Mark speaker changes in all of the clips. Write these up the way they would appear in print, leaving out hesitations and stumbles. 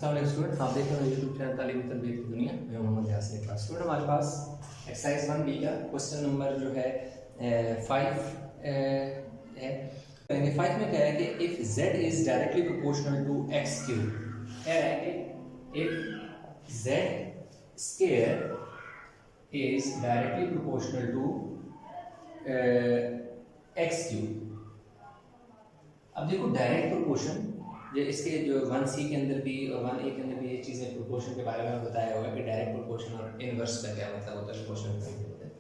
Speaker 1: Student आप देख रहे हो यूट्यूब चैनल तालीम तरबियत की दुनिया में मोहम्मद यासिन क्लास स्टूडेंट हमारे पास एक्सरसाइज 1 बी का क्वेश्चन नंबर जो है 5 है। 5 में कह रहा है कि if z is directly proportional to x cube, कह रहा है कि if z square is directly proportional to x cube. अब देखो डायरेक्ट प्रोपोर्शन जो इसके जो 1c के अंदर भी और 1a के अंदर भी ये चीज़ें प्रोपोर्शन के बारे में बताया होगा कि डायरेक्ट प्रोपोर्शन और इनवर्स का क्या मतलब होता है, प्रोपोर्शन का क्या होता है।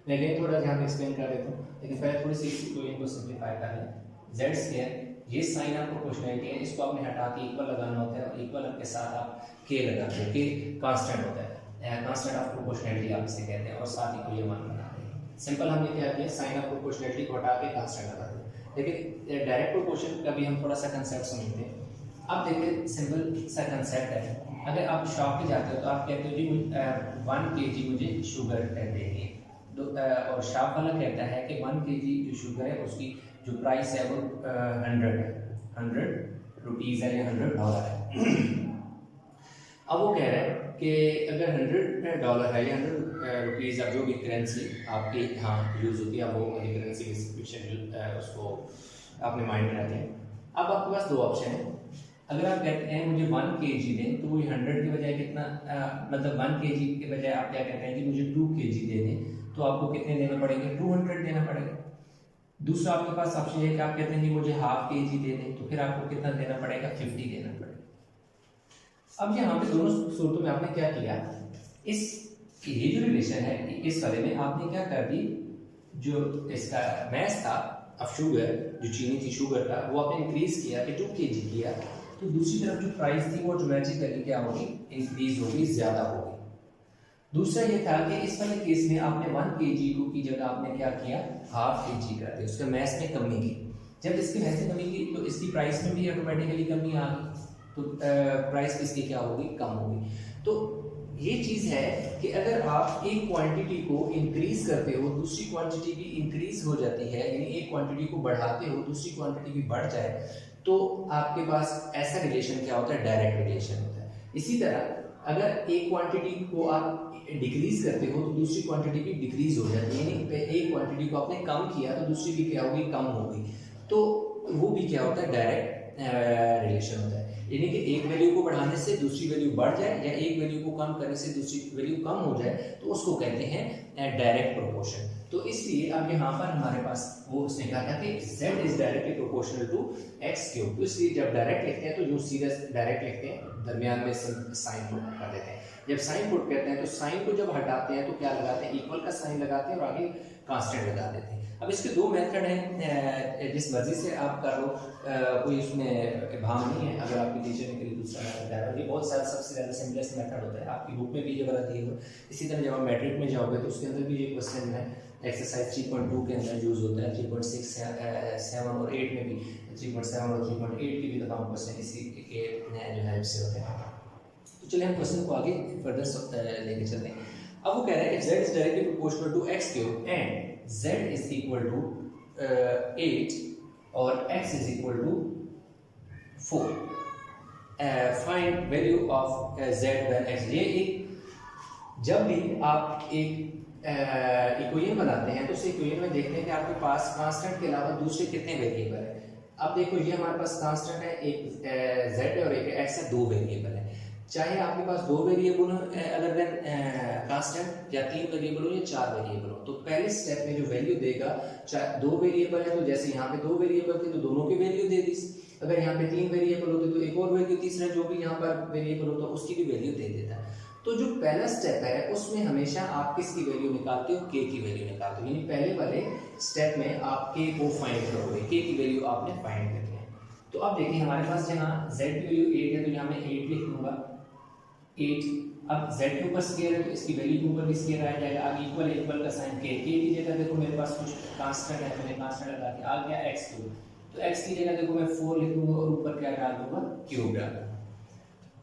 Speaker 1: मैं अगेन थोड़ा ध्यान एक्सप्लेन कर देता हूँ, लेकिन पहले थोड़ी सी इनको सिंप्लीफाई कर लें। जेड स्क्वायर ये साइन ऑफ प्रोपोर्शनैलिटी है, इसको आपने हटा के इक्वल लगाना होता है और इक्वल के साथ आप के लगाते हैं, के कांस्टेंट होता है, कांस्टेंट ऑफ प्रोपोर्शनैलिटी आप इसे कहते हैं, और साथ ही को ये मान बनाते हैं। सिंपल हमने क्या किया, साइन ऑफ प्रोपोर्शनैलिटी को हटा के कांस्टेंट लगा दिया। लेकिन डायरेक्ट प्रोपोर्शन का भी हम थोड़ा सा कंसेप्ट समझते हैं। अब देखिए सिंपल सा कंसेप्ट है, अगर आप शॉप पे जाते हो तो आप कहते हो जी 1 kg मुझे शुगर देंगे, और शॉप वाला कहता है कि 1 kg जो शुगर है उसकी जो प्राइस है वो 100 रुपीज़ है या $100 है। अब वो कह रहा है कि अगर $100 है या 100 रुपीज़, अब जो भी करेंसी आपके यहाँ यूज़ होती है आप वो वाली करेंसी की उसको अपने माइंड में रखें। अब आपके पास दो ऑप्शन है, अगर आप कहते हैं मुझे 1 kg दें तो वो 100 की बजाय कितना मतलब 1 kg के बजाय आप क्या कहते हैं कि मुझे 2 kg दे दें, तो आपको कितने देना पड़ेंगे, 200 देना पड़ेगा। दूसरा आपके पास ऑप्शन है कि आप कहते हैं कि मुझे ½ kg दे दें, तो फिर आपको कितना देना पड़ेगा, 50 देना पड़ेगा। अब यहाँ पे दोनों सूरतों में आपने क्या किया, ये जो रिलेशन है इस वाले में आपने क्या कर दी, जो इसका मैथ था ऑफ शुगर, जो चीनी थी शुगर का, वो आपने इंक्रीज किया कि 2 kg किया, तो दूसरी तरफ जो प्राइस थी वो ऑटोमेटिकली क्या होगी, इंक्रीज होगी, ज्यादा होगी। दूसरा ये था कि इस वाले केस में आपने 1 kg को की जगह आपने क्या किया, ½ kg कर दिया, उसके मैथ में कमी की। जब इसकी मैथ में कमी की तो इसकी प्राइस में भी ऑटोमेटिकली कमी आ गई, तो प्राइस इसकी क्या होगी, कम होगी। तो ये चीज है कि अगर आप एक क्वांटिटी को इंक्रीज करते हो दूसरी क्वांटिटी भी इंक्रीज हो जाती है, यानी एक क्वांटिटी को बढ़ाते हो दूसरी क्वांटिटी भी बढ़ जाए, तो आपके पास ऐसा रिलेशन क्या होता है, डायरेक्ट रिलेशन होता है। इसी तरह अगर एक क्वांटिटी को आप डिक्रीज करते हो तो दूसरी क्वांटिटी भी डिक्रीज हो जाती है, यानी एक क्वांटिटी को आपने कम किया तो दूसरी भी क्या होगी, कम होगी, तो वो भी क्या होता है, डायरेक्ट रिलेशन होता है। यानी कि एक वैल्यू को बढ़ाने से दूसरी वैल्यू बढ़ जाए या एक वैल्यू को कम करने से दूसरी वैल्यू कम हो जाए, तो उसको कहते हैं डायरेक्ट प्रोपोर्शन। तो इसलिए अब यहाँ पर हमारे पास वो उसने कहा था कि z is directly proportional to x cube, तो इसलिए जब डायरेक्ट लिखते हैं तो जो सीधा डायरेक्ट लिखते हैं दरमियान में साइन पुट कर देते हैं। जब साइन पुट कहते हैं तो साइन को जब हटाते हैं तो क्या लगाते हैं, इक्वल का साइन लगाते हैं और आगे कांस्टेंट लगा देते हैं। अब इसके दो मेथड हैं, जिस मर्जी से आप करो, कोई इसमें भाव नहीं है। अगर आपकी टीचर ने कहीं दूसरा मेथड है, ये बहुत सारा सबसे ज़्यादा सिंपलेस्ट मेथड होता है, आपकी बुक में भी ये वाला दिए हुए। इसी तरह जब आप मैट्रिक में जाओगे तो उसके अंदर भी ये क्वेश्चन है, एक्सरसाइज 3.2 के अंदर यूज होता है, 3.6 7 और 8 में भी, 3.7 और 3.8 की भी तमाम क्वेश्चन इसी के जो हेल्प से होते हैं। तो चलिए हम क्वेश्चन को आगे फर्दर लेके चलते हैं। अब वो कह रहा है z is directly proportional to x cube and z is equal to 8 और x is equal to 4, find value of z when x। ये एक जब भी आप एक इक्वेशन बनाते हैं तो उस इक्वेशन में देखते हैं कि आपके पास कांस्टेंट के अलावा दूसरे कितने वेरिएबल हैं। अब देखो ये हमारे पास कांस्टेंट है, एक z और एक x है, 2 वेरिएबल है। चाहे आपके पास 2 वेरिएबल हो अलग देन कांस्टेंट, या 3 वेरिएबल हो या 4 वेरिएबल हो, तो पहले स्टेप में जो वैल्यू देगा, चाहे 2 वेरिएबल है तो जैसे यहाँ पे 2 वेरिएबल थे तो दोनों की वैल्यू दे दी। अगर यहाँ पे 3 वेरिएबल होते तो एक और वैल्यू, तीसरा जो भी यहाँ पर वेरिएबल होता है उसकी भी वैल्यू दे देता है। तो जो पहला स्टेप है उसमें हमेशा आप किसकी वैल्यू निकालते हो, k की वैल्यू निकालते हो, यानी पहले वाले स्टेप में आप k को फाइंड करोगे, k की वैल्यू आपने फाइंड करनी है। तो अब देखिए हमारे पास जहाँ z की वैल्यू 8 है तो यहाँ मैं 8 लिख दूंगा, 8। अब z के ऊपर स्क्वायर है तो इसकी वैल्यू के ऊपर भी स्क्वायर आ जाएगा, आगे इक्वल का साइन k की जगह देखो मेरे पास कुछ कांस्टेंट है, मैंने कांस्टेंट लगा के आ गया x क्यूब, तो x की जगह देखो मैं 4 लिख दूंगा और ऊपर क्या डाल दूंगा, क्यूब डाल दूंगा।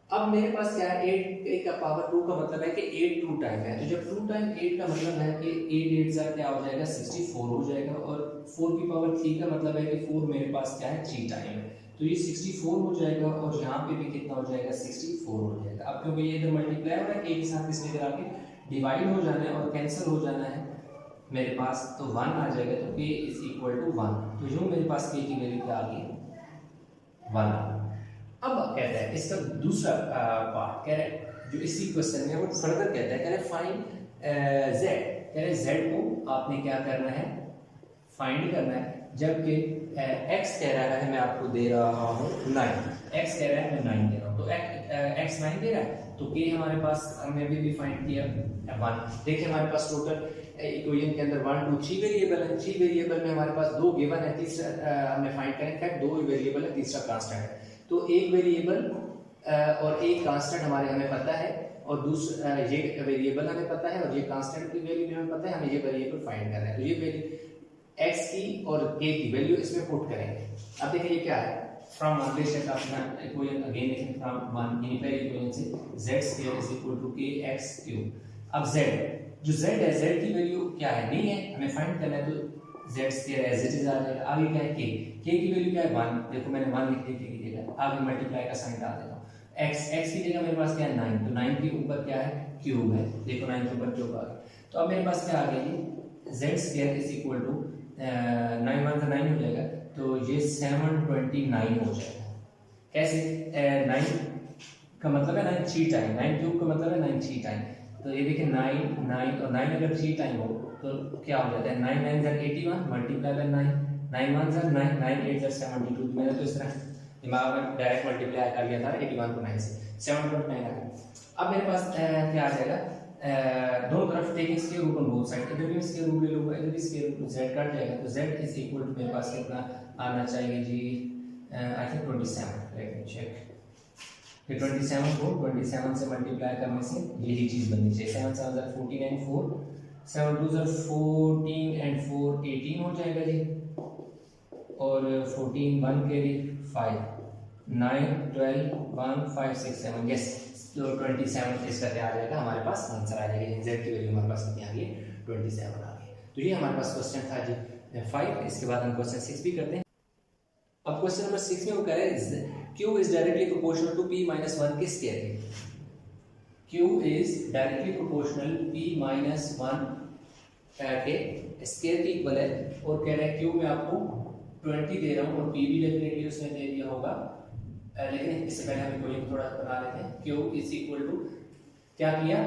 Speaker 1: अब मेरे पास क्या है, 8 का पावर 2 का मतलब है कि 8 2 टाइम है, तो जब 2 टाइम 8 का मतलब है कि 8 8 से क्या हो जाएगा, 64 हो जाएगा, और 4 की पावर 3 का मतलब है कि 4 मेरे पास क्या है, 3 टाइम है, तो ये 64 हो जाएगा और यहाँ पे भी कितना हो जाएगा 64 हो जाएगा। अब क्योंकि ये इधर मल्टीप्लाई हो रहा है के के साथ इसमें इधर आके डिवाइड हो जाना है और कैंसिल हो जाना है मेरे पास, तो 1 आ जाएगा, तो k इज इक्वल टू 1। तो यूँ मेरे पास k की वैल्यू क्या आ गई 1। अब कहता है इसका दूसरा पार्ट कह रहा है जो इसी क्वेश्चन में वो फर्दर कहता है, कह रहा है फाइंड z, कह रहे z को आपने क्या करना है फाइंड करना है, जबकि x कह रहा है मैं आपको दे रहा हूँ 9, x कह रहा है मैं 9 दे रहा हूँ, तो x 9 दे रहा है, तो k हमारे पास हमने भी फाइंड किया 1। देखिए हमारे पास टोटल इक्वेशन के अंदर 1 2 3 वेरिएबल है, 3 वेरिएबल में हमारे पास 2 गिवन है, तीसरा हमने फाइंड करें, 2 वेरिएबल है, तीसरा कांस्टेंट है, तो एक वेरिएबल और एक कांस्टेंट हमारे हमें पता है और दूसरा ये वेरिएबल हमें पता है और ये कांस्टेंट की वैल्यू भी हमें पता है, हमें ये वेरिएबल फाइंड करना है, तो ये वैल्यू x की और k की वैल्यू इसमें पुट करेंगे। अब देखिए ये क्या है, फ्रॉम वन बेशक अपना इक्वेशन अगेन लिखें, फ्रॉम वन इन पहले इक्वेशन से z square is equal to kx cube. अब z जो z है, z की वैल्यू क्या है नहीं है, हमें फाइंड करना है, तो z square as it is आ जाएगा। आगे क्या है k की वैल्यू क्या है 1, देखो मैंने 1 लिख दी k की जगह, आगे मल्टीप्लाई का साइन डाल देता हूं, x की जगह मेरे पास क्या है 9, तो 9 के ऊपर क्या है क्यूब है, देखो 9 के ऊपर क्यूब आ गया, तो अब मेरे पास क्या आ गया ये z square is equal to 9 1 9 हो जाएगा, तो ये 729 हो जाएगा। कैसे 9 का मतलब है 9 3 टाइम, 9 क्यूब का मतलब है 9 3 टाइम, तो ये देखिए 9 9 और 9 अगर 3 टाइम हो तो क्या हो जाता है 9 9 ज़र 81 मल्टीप्लाई बाय 9, 9 1 ज़र 9, 9 8 ज़र 72, मैंने तो इस तरह दिमाग में डायरेक्ट मल्टीप्लाई कर लिया था 81 को 9 से 729 आ गया। अब मेरे पास क्या आ जाएगा, दोनों तरफ taking square root on both side, इधर भी स्क्वायर रूट ले लूंगा, इधर भी स्क्वायर रूट, z कट जाएगा, तो z इज इक्वल टू मेरे पास कितना आना चाहिए जी, I think 27, let me check, ये 27 को 27 से मल्टीप्लाई करने से यही चीज बननी चाहिए, 7 7 ज़र 49 4 7 2 ज़र 14 एंड 4 18 हो जाएगा जी, और 14 1 के लिए 5 9 12 1 5 6 7, यस, तो 27 इसका क्या आ जाएगा हमारे पास आंसर आ जाएगा, z की वैल्यू हमारे पास कितनी आ गई 27 आ गई। तो ये हमारे पास क्वेश्चन था जी 5। इसके बाद हम क्वेश्चन 6 भी करते हैं। अब क्वेश्चन नंबर 6 में वो कह रहे हैं q is directly proportional to p - 1 के स्क्वायर के, q is directly proportional p - 1 के स्क्वायर के इक्वल है, और कह रहा है q में आपको 20 दे रहा हूं और p भी डेफिनेटली उसने दे दिया होगा, लेकिन इससे पहले हम इक्वेशन थोड़ा बना लेते हैं। q इज इक्वल टू क्या किया,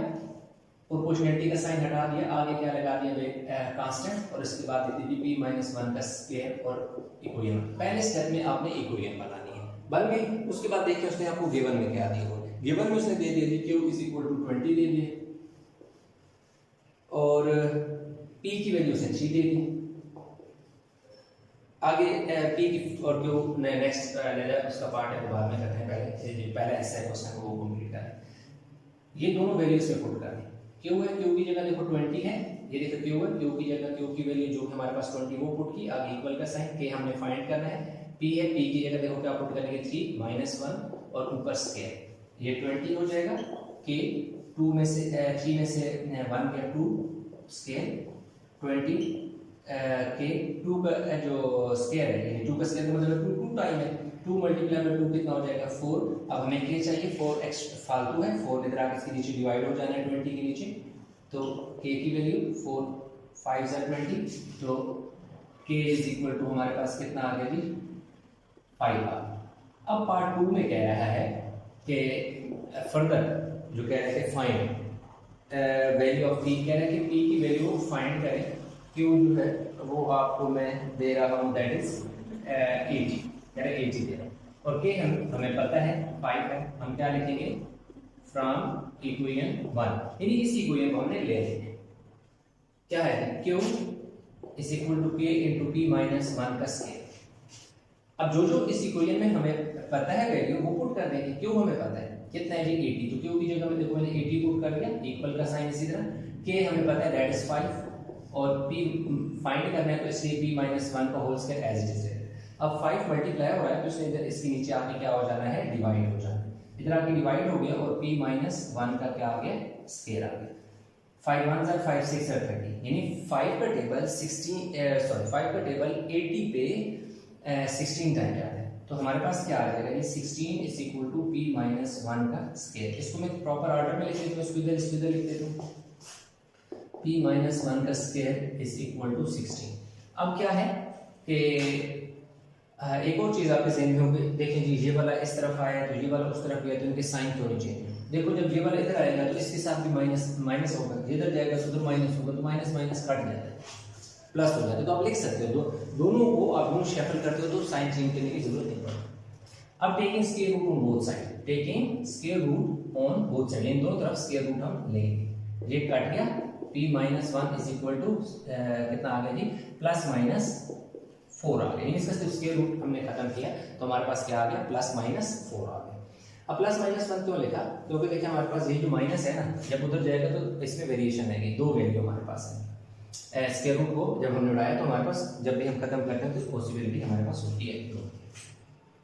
Speaker 1: प्रोपोर्शनलिटी का साइन हटा दिया, आगे क्या लगा दिया कांस्टेंट, और इसके बाद दे दी p - 1 का स्क्वायर और इक्वेशन। पहले स्टेप में आपने इक्वेशन बनानी है, बन गई। उसके बाद देखिए उसने आपको गिवन में क्या दिया, गिवन में उसने दे दी q इज इक्वल टू 20 दे दिए और p की वैल्यू उसने 3 दे दी। आगे p की और q नेक्स्ट उसका पार्ट है, बाद में करते हैं, पहले ऐसा क्वेश्चन को कंप्लीट करें। ये दोनों वैल्यूज में पुट करें, q है, q की जगह देखो 20 है, ये देखो q है, q की जगह q की वैल्यू जो हमारे पास 20 वो पुट की, आगे इक्वल का साइन, k हमने फाइंड करना है, p है, p की जगह देखो क्या पुट करेंगे 3 - 1 और ऊपर स्क्वायर, ये 20 हो जाएगा, k 2 में से 3 में से 1 गया 2 स्क्वायर 20 के 2 का जो स्क्वायर है, यानी 2 का स्क्वायर मतलब 2 टाइम है, 2 मल्टीप्लाई बाय 2 कितना हो जाएगा 4। अब हमें k चाहिए, 4 x फालतू है, 4 इधर आके इसके नीचे डिवाइड हो जाना है 20 के नीचे, तो k की वैल्यू 4 5 ज़र 20, तो k इज इक्वल टू हमारे पास कितना आ गया जी 5 आ। अब पार्ट 2 में कह रहा है कि फर्दर जो कह रहे थे फाइंड वैल्यू ऑफ p, कह रहे हैं कि p की वैल्यू फाइंड करें, q जो है वो आपको मैं दे रहा हूँ दैट इज 80, कह रहे 80 दे रहा हूँ, और k हमें पता है 5 है, हम क्या लिखेंगे फ्रॉम इक्वेशन 1, यानी इस इक्वेशन को हमने ले लेंगे, क्या है q is equal to k into p - 1 का स्क्वायर। अब जो इस इक्वेशन में हमें पता है वैल्यू वो पुट कर देंगे, q हमें पता है कितना है जी 80, तो q की जगह में देखो मैंने 80 पुट कर दिया, इक्वल का साइन इसी तरह, k हमें पता है दैट इज 5 और p फाइंड करना है, तो इसलिए p - 1 का whole square as it is है। अब 5 मल्टीप्लाई हो रहा है तो इसमें इधर इसके नीचे आके क्या हो जाना है डिवाइड हो जाना है, इधर आके डिवाइड हो गया और p - 1 का क्या आ गया स्क्वायर आ गया, 5 1 ज़र 5 6 ज़र 30, यानी 5 का टेबल 80 पे 16 टाइम जाता है, तो हमारे पास क्या आ जाएगा, ये 16 is equal to p minus 1 का स्क्वायर। इसको मैं प्रॉपर ऑर्डर में लिख देता हूँ, इसको इधर लिख देता हूँ, p माइनस 1 का स्क्वायर इज इक्वल टू 16। अब क्या है कि एक और चीज़ आपके जहन में होगी, देखें जी ये वाला इस तरफ आया तो ये वाला उस तरफ गया, तो इनके साइन क्यों नहीं चेंज? देखो जब ये वाला इधर आएगा तो इसके साथ भी माइनस होगा, इधर जाएगा तो उधर माइनस होगा, तो माइनस माइनस कट जाता है, प्लस हो जाता है। तो आप लिख सकते हो दोनों को आप दोनों शफल करते हो तो साइन चेंज करने की जरूरत नहीं पड़ती। अब taking square root on both side, taking square root on both side, इन दोनों तरफ स्क्वायर रूट हम लेंगे। ये कट गया, p minus 1 is equal to कितना आ गया जी, प्लस माइनस 4 आ गया। इसका सिर्फ स्क्वायर रूट हमने खत्म किया तो हमारे पास क्या आ गया, प्लस माइनस 4 आ गया। अब प्लस माइनस 1 क्यों लिखा, क्योंकि देखिए हमारे पास ये जो माइनस है ना, जब उधर जाएगा तो इसमें वेरिएशन आएगी, दो वैल्यू हमारे पास है। स्क्वायर रूट को जब हमने उड़ाया तो हमारे पास जब भी हम खत्म करते हैं तो पॉसिबिलिटी हमारे पास होती है।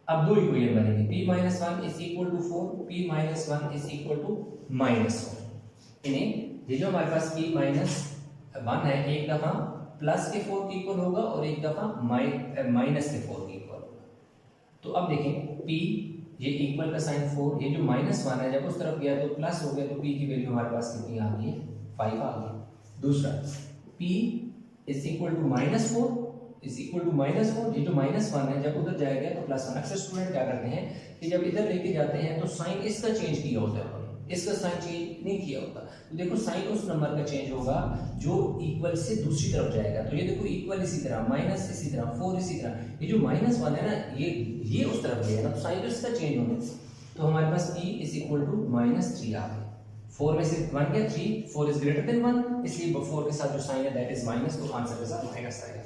Speaker 1: अब दो इक्वेशन बनेगी, p minus 1 is equal to 4, p minus 1 is equal to minus 4। इन्हें ये जो हमारे पास p माइनस 1 है, एक दफा प्लस के 4 के इक्वल होगा और एक दफा माइनस के 4 के इक्वल होगा। तो अब देखें p ये इक्वल का साइन 4, ये जो माइनस 1 है जब उस तरफ गया तो प्लस हो गया, तो p की वैल्यू हमारे पास कितनी आ गई है, 5 आ गई। दूसरा p is equal to minus 4 is equal to minus 4, ये जो माइनस 1 है जब उधर जाएगा तो प्लस 1। अक्सर स्टूडेंट क्या करते हैं कि जब इधर लेके जाते हैं तो साइन इसका चेंज किया होता है, इसका साइन चेंज नहीं किया होता। तो देखो साइन उस नंबर का चेंज होगा जो इक्वल से दूसरी तरफ जाएगा। तो ये देखो इक्वल इसी तरह, माइनस इसी तरह, 4 इसी तरह, ये जो माइनस 1 है ना ये उस तरफ गया ना, तो साइन तो इसका चेंज होने, तो हमारे पास p is equal to minus 3 आ गया। 4 में से 1 गया 3, 4 इज ग्रेटर देन 1, इसलिए 4 के साथ जो साइन है दैट इज माइनस, तो आंसर के साथ माइनस आएगा।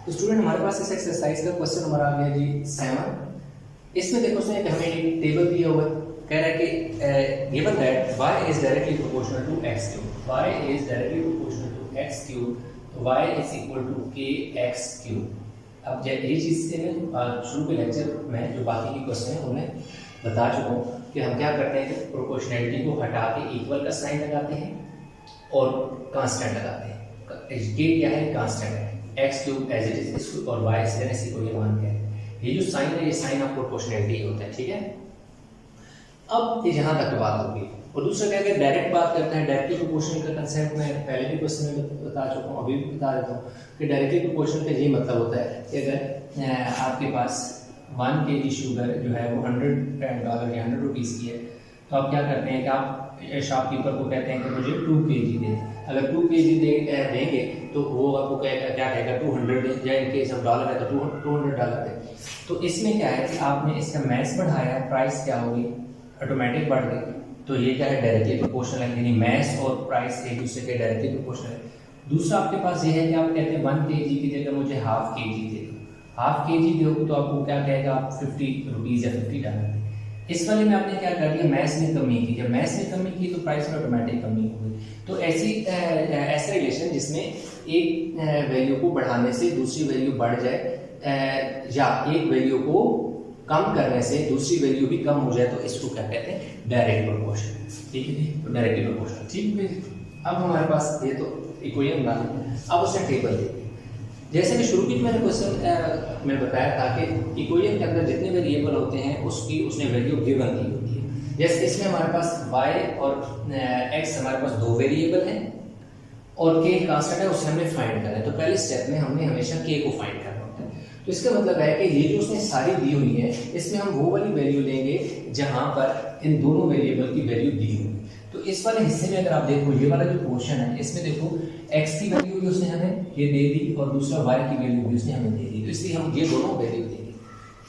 Speaker 1: तो स्टूडेंट हमारे पास इस एक्सरसाइज का क्वेश्चन नंबर आ गया जी 7। इसमें देखो उसने हमें एक टेबल दिया हुआ है, कह रहा है कि given that y is directly proportional to x cube, y is directly proportional to x cube, तो y is equal to kx cube। अब ये चीज़ से मैं शुरू के लेक्चर में जो बाकी के क्वेश्चन हैं उन्हें बता चुका हूँ कि हम क्या करते हैं कि प्रोपोर्शनैलिटी को हटा के इक्वल का साइन लगाते हैं और कांस्टेंट लगाते हैं। k क्या है, कांस्टेंट है, x cube as it is इसको, और y इस तरह से को ये मान के ये जो साइन है ये साइन ऑफ प्रोपोर्शनैलिटी होता है, ठीक है। अब ये यहाँ तक बात होगी। और दूसरा क्या है, डायरेक्ट बात करते हैं, डायरेक्टली प्रोपोर्शनल का कंसेप्ट मैं पहले भी क्वेश्चन में बता चुका हूँ, अभी भी बता देता हूँ कि डायरेक्टली प्रोपोर्शनल का ये मतलब होता है कि अगर आपके पास 1 kg शुगर जो है वो $100 या 100 रुपीज़ की है, तो आप क्या करते हैं कि आप शॉपकीपर को कहते हैं कि मुझे 2 kg दे। अगर 2 kg देंगे तो वो आपको क्या कहेगा 200 दे, या इनकेस हम डॉलर है तो $200 दे। तो इसमें क्या है कि आपने इसका मैथ्स बढ़ाया, प्राइस क्या होगी, ऑटोमेटिक बढ़ गई। तो ये क्या है, डायरेक्टली प्रोपोर्शनल है, यानी मैथ्स और प्राइस एक दूसरे के डायरेक्टली प्रोपोर्शनल है। दूसरा आपके पास ये है कि आप कहते हैं 1 kg की जगह मुझे ½ kg दे दो, ½ kg दोगे तो आपको क्या कहेगा, आप 50 रुपीज़ या $50। इस वाले में आपने क्या कर दिया, मैथ्स में कमी की, जब मैथ्स में कमी की तो प्राइस में ऑटोमेटिक कमी हो गई। तो ऐसा रिलेशन जिसमें एक वैल्यू को बढ़ाने से दूसरी वैल्यू बढ़ जाए या एक वैल्यू को कम करने से दूसरी वैल्यू भी कम हो जाए, तो इसको क्या कहते हैं, डायरेक्ट प्रोपोर्शन, ठीक है। तो डायरेक्टली प्रोपोर्शनल, ठीक है। अब हमारे पास ये तो इक्वेशन बना ली, अब उसने टेबल दी। जैसे कि शुरू में मैंने क्वेश्चन में बताया था कि इक्वेशन के अंदर जितने वेरिएबल होते हैं उसने वैल्यू गिवन की होती है। जैसे इसमें हमारे पास y और x हमारे पास दो वेरिएबल हैं और k कांस्टेंट है, उसे हमने फाइंड करना है। तो पहले स्टेप में हमने हमेशा k को फाइंड करना होता है। तो इसका मतलब है कि ये जो उसने सारी दी हुई है इसमें हम वो वाली वैल्यू लेंगे जहां पर इन दोनों वेरिएबल की वैल्यू दी होगी। तो इस वाले हिस्से में अगर आप देखो, ये वाला जो पोर्शन है इसमें देखो x की वैल्यू भी उसने हमें ये दे दी और दूसरा y की वैल्यू भी उसने हमें दे दी। तो इसलिए हम ये दोनों वैल्यू देंगे।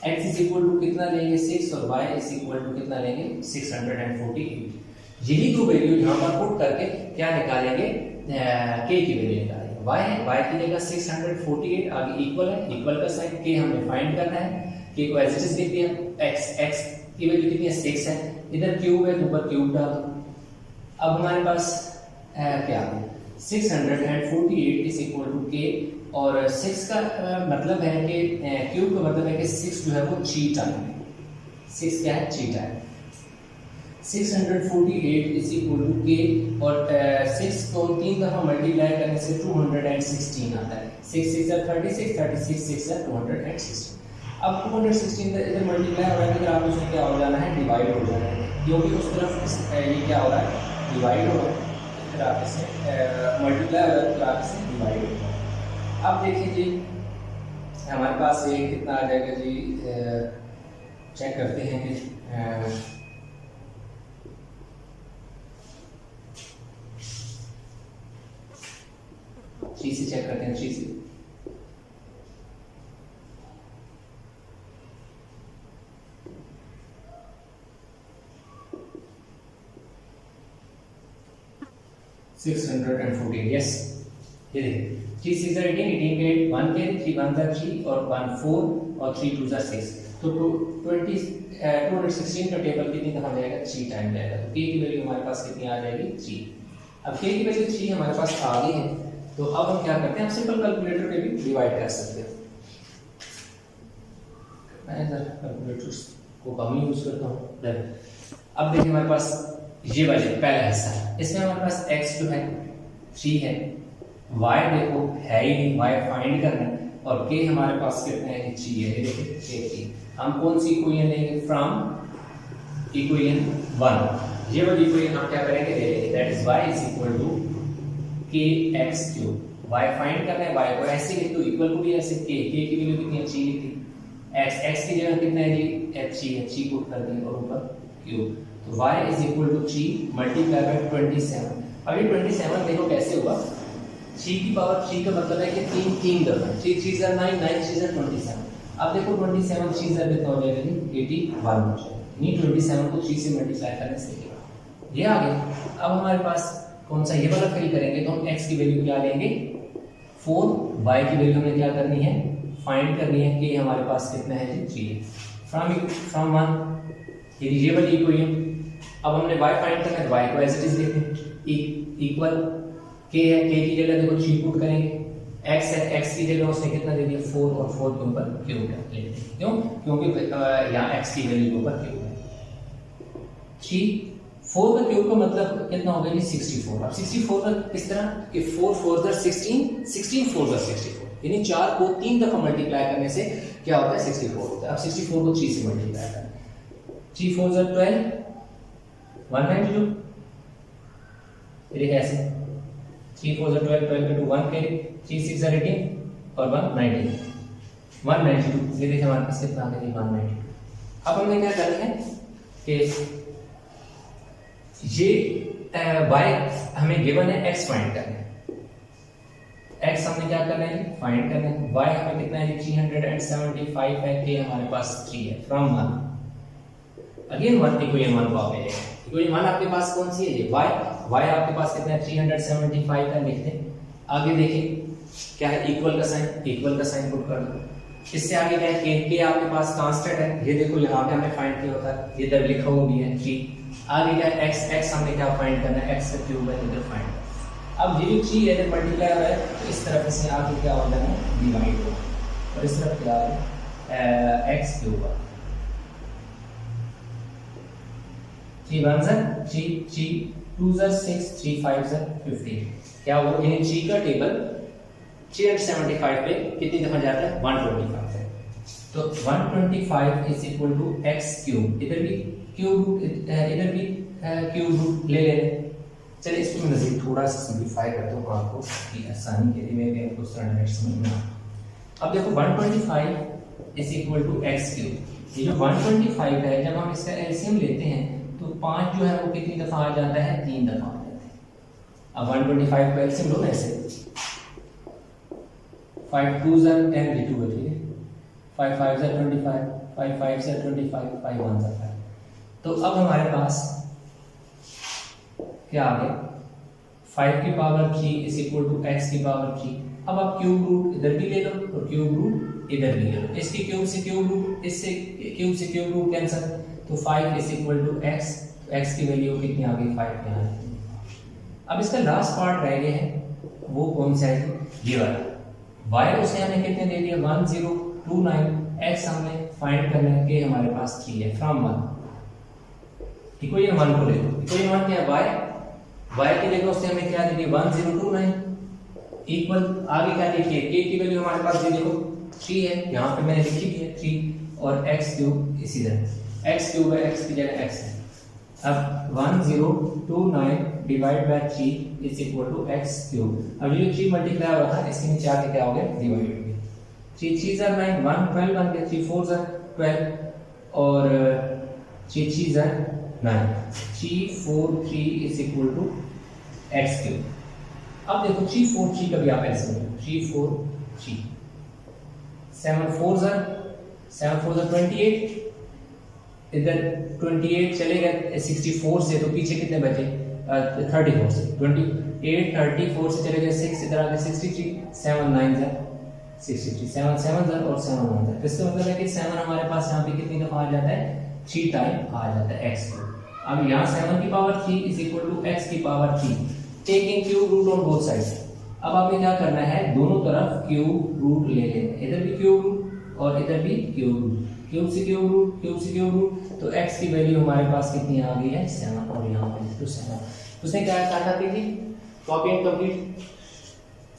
Speaker 1: x इज इक्वल टू कितना लेंगे 6 और y इज इक्वल टू कितना लेंगे 648। यही दो वैल्यू यहाँ पर पुट करके क्या निकालेंगे, k की वैल्यू निकालेंगे। y की जगह 648 आगे इक्वल है, इक्वल का साइन, k हमें फाइंड करना है, k को एज इट इज लिख दिया। x की वैल्यू कितनी है 6 है, इधर क्यूब है तो ऊपर क्यूब डाल दो। अब हमारे पास क्या है 648 इज इक्वल टू k, और 6 का मतलब है कि क्यूब का मतलब है कि 6 जो है वो 3 टाइम है। 6 क्या है 3 time. 648 is equal to k और 6 को 3 दफा मल्टीप्लाई करने से 216 आता है। 6 6 36, 36 6 216। अब 216 इधर मल्टीप्लाई हो रहा है, इधर आप उसमें क्या हो जाना है, डिवाइड हो जाना है, क्योंकि उस तरफ ये क्या हो रहा है, डिवाइड हो रहा है, इधर आप इसे मल्टीप्लाई हो रहा है, इधर आप इसे डिवाइड हो रहा है। अब देखिए जी हमारे पास ये कितना आ जाएगा जी, चेक करते हैं कि 3 से चेक करते हैं, 3 से 614, यस ये देखिए 3 6 18, 18 के 1 के 3 1 3 और 1 4 और 3 2 6, तो 216 का टेबल कितनी दफा जाएगा, 3 टाइम जाएगा, तो k की वैल्यू हमारे पास कितनी आ जाएगी, 3। अब k की वैल्यू 3 हमारे पास आ गई है, तो अब हम क्या करते हैं, हम सिंपल कैलकुलेटर पे भी डिवाइड कर सकते हैं। मैं इधर कैलकुलेटर्स को कम यूज करता हूँ। अब देखिए हमारे पास ये वाले पहला हिस्सा है, इसमें हमारे पास x जो है 3 है, y देखो है ही नहीं, y फाइंड करना है, और k हमारे पास कितना है, 3 है, ये देखिए 3। हम कौन सी इक्वेशन लेंगे, फ्रॉम इक्वेशन 1, ये वाली इक्वेशन हम क्या करेंगे, ले लेंगे, that is y is equal to kx3। y find करना है, y को ऐसे लिख दो, इक्वल को भी ऐसे, k की वैल्यू कितनी है, 3 लिख दी, x की जगह कितना है जी, 3 है, 3 पुट कर देंगे और ऊपर क्यूब, तो y is equal to 3 multiply by 27। अब ये 27 देखो कैसे हुआ, 3 की पावर 3 का मतलब है कि 3 दफा, 3 3 9 9 3 27। अब देखो 27 3 कितना हो जाएगा जी, 81 हो जाएगा, नहीं 27 को 3 से मल्टीप्लाई करने से ये आ गया। अब हमारे पास कौन सा ये वाला फिल करेंगे, तो हम x की वैल्यू क्या लेंगे 4, y की वैल्यू हमें क्या करनी है, फाइंड करनी है, कि हमारे पास कितना है जी 3 फ्रॉम 1, ये वाली इक्वेशन। अब हमने y फाइंड करना है, y को एज इट इज लिखेंगे, इक्वल k है, k की जगह देखो 3 पुट करेंगे, x है, x की जगह उसने कितना दे दिया 4, और 4 के ऊपर क्यूब ले लेंगे, क्यों, क्योंकि यहाँ x की वैल्यू के ऊपर क्यूब है। 3 4 का क्यूब का मतलब कितना हो गया जी 64। अब 64 का किस तरह कि 4 4 16, 16 4 64, यानी 4 को 3 दफा मल्टीप्लाई करने से क्या होता है 64 होता है। अब 64 को 3 से मल्टीप्लाई करें, 3 4 12 192, ये कैसे 3 4 12 12 के 2 1 के 3 6 18 और 192, 192, ये देखिए हमारे पास कितना आ गया 192। अब हमने क्या करना है कि ये y हमें गिवन है, x फाइंड करना है, x हमने क्या करना है फाइंड करना है, y हमें कितना है 375 है, k हमारे पास 3 है, फ्रॉम 1 अगेन 1 इक्वेशन 1 को आप ले लेंगे, इक्वेशन 1 आपके पास कौन सी है, ये y आपके पास कितना है 375 का, लिख दें। आगे देखिए क्या है, इक्वल का साइन पुट कर दो, इससे आगे क्या है k आपके पास कांस्टेंट है, ये देखो यहाँ पे हमने फाइंड किया होता है, ये इधर लिखा हुआ भी है 3। आगे क्या है x हमने क्या फाइंड करना है, x का क्यूब है, इधर फाइंड। अब ये 3 इधर मल्टीप्लाई हो रहा है, तो इस तरफ से आगे क्या हो जाना है डिवाइड हो, और इस तरफ क्या है x क्यूब, 3 1 3 3 2 6 3 5 15, क्या हुआ, यानी 3 का टेबल 375 पे कितनी दफा जाता है 125 है, तो 125 is equal to x cube, इधर भी क्यूब रूट, इधर भी क्यूब रूट ले लें। चलिए इसको मैं मज़ीद थोड़ा सा सिंपलीफाई करता हूँ आपको कि आसानी के लिए, मैं आपको स्टैंडर्ड समझ में। अब देखो 125 is equal to x cube, ये जो 125 है जब हम इसका एलसीएम लेते हैं तो 5 जो है वो कितनी दफा आ जाता है, 3 दफा आ जाता है। अब 125 का एलसीएम लो ना ऐसे, 5 2 10 2 है, ठीक है, 5 5 25, 5 5 25, 5 1 5। तो अब हमारे पास क्या आ गया 5 की power 3 is equal to x की पावर 3। अब आप क्यूब रूट इधर भी ले लो और क्यूब रूट इधर भी ले लो, इसके क्यूब से क्यूब रूट, इससे क्यूब से क्यूब रूट कैंसिल, तो 5 इज इक्वल टू x, तो x की वैल्यू कितनी आ गई 5 यहाँ। अब इसका लास्ट पार्ट रह गया है, वो कौन सा है, ये वाला y उसने हमें कितने दे दिया 1029, x हमने फाइंड करना है कि हमारे पास 3 है, फ्रॉम 1 इक्वेशन 1 को ले लो, इक्वेशन 1 क्या है y की जगह उसने हमें क्या दे दी 1029 इक्वल, आगे क्या देखिए k की वैल्यू हमारे पास दे देखो 3 है, यहाँ पे मैंने लिखी भी है 3, और एक्स क्यूब इसी तरह एक्स क्यूब है, एक्स की जगह एक्स है। अब 1029 divide by 3 is equal to x cube. अब ये 3 मल्टीप्लाई हो रहा था, इसके नीचे आके क्या हो गया, डिवाइड हो गया। 3 3 जार 9, 1 12 बन गया, 3 4 जार 12 और 3 3 जार 9, 3 4 3 is equal to x cube. अब देखो 3 4 3 का भी आप ऐसे करो, 3 4 3, 7 4 जार 28, इधर 28 चलेगा 64 से, तो पीछे कितने बचे 34 से, 28 34 से चले गए 6, इधर आगे 63, 7 9 जार 63, 7 7 जार और 7 9 जार। इसका मतलब है कि 7 हमारे पास यहाँ पे कितनी दफा आ जाता है, 3 टाइम आ जाता है एक्स को। अब यहाँ 7 की power 3 is equal to x की power 3, taking cube root on both sides. अब आपने क्या करना है, दोनों तरफ क्यूब रूट ले लेना है, इधर भी क्यूब रूट और इधर भी क्यूब रूट, क्यूब से क्यूब रूट, क्यूब से क्यूब रूट, तो x की वैल्यू हमारे पास कितनी आ गई है 7, और यहाँ पे तो 7। उसने क्या काटा थी, कॉपी एंड कंप्लीट।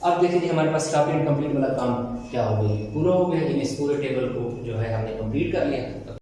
Speaker 1: अब देखिए जी हमारे पास कॉपी एंड कंप्लीट वाला काम क्या हो गया, पूरा हो गया। इस पूरे टेबल को जो है हमने कंप्लीट कर लिया।